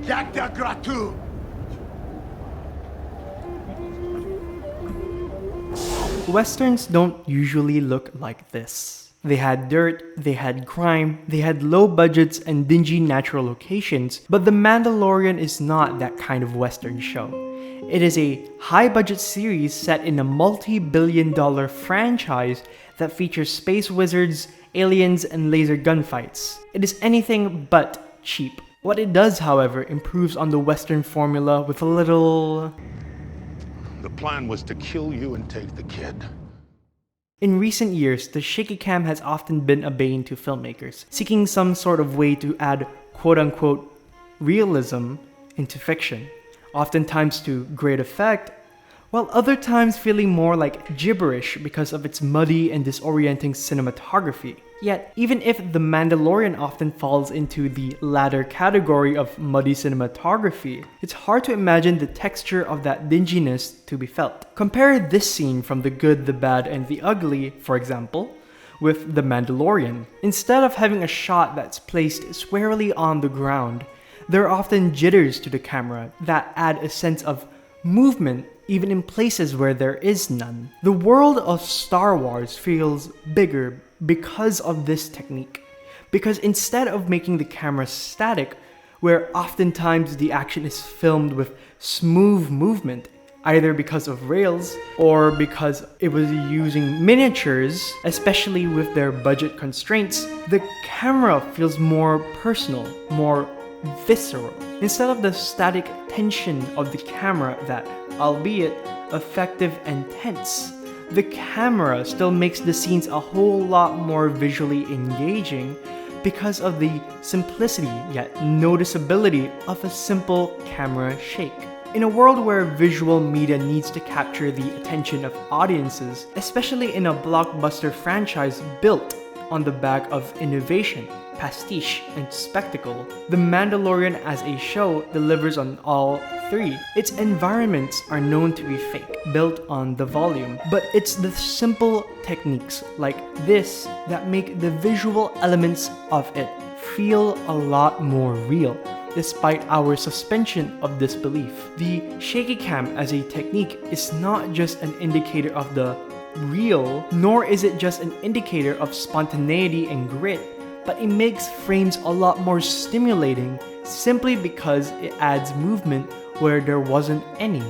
Jacta gratu! Westerns don't usually look like this. They had dirt, they had crime, they had low budgets and dingy natural locations, but The Mandalorian is not that kind of Western show. It is a high-budget series set in a multi-billion-dollar franchise that features space wizards, aliens, and laser gunfights. It is anything but cheap. What it does, however, improves on the Western formula with a little... The plan was to kill you and take the kid. In recent years, the shaky cam has often been a bane to filmmakers, seeking some sort of way to add quote-unquote realism into fiction, oftentimes to great effect, while other times feeling more like gibberish because of its muddy and disorienting cinematography. Yet, even if The Mandalorian often falls into the latter category of muddy cinematography, it's hard to imagine the texture of that dinginess to be felt. Compare this scene from The Good, the Bad, and the Ugly, for example, with The Mandalorian. Instead of having a shot that's placed squarely on the ground, there are often jitters to the camera that add a sense of movement even in places where there is none. The world of Star Wars feels bigger because of this technique. Because instead of making the camera static, where oftentimes the action is filmed with smooth movement, either because of rails or because it was using miniatures, especially with their budget constraints, the camera feels more personal, more visceral. Instead of the static tension of the camera that, albeit effective and tense, the camera still makes the scenes a whole lot more visually engaging because of the simplicity yet noticeability of a simple camera shake. In a world where visual media needs to capture the attention of audiences, especially in a blockbuster franchise built on the back of innovation, pastiche, and spectacle, The Mandalorian as a show delivers on all three. Its environments are known to be fake, built on the volume, but it's the simple techniques like this that make the visual elements of it feel a lot more real, despite our suspension of disbelief. The shaky cam as a technique is not just an indicator of the real, nor is it just an indicator of spontaneity and grit, but it makes frames a lot more stimulating simply because it adds movement where there wasn't any.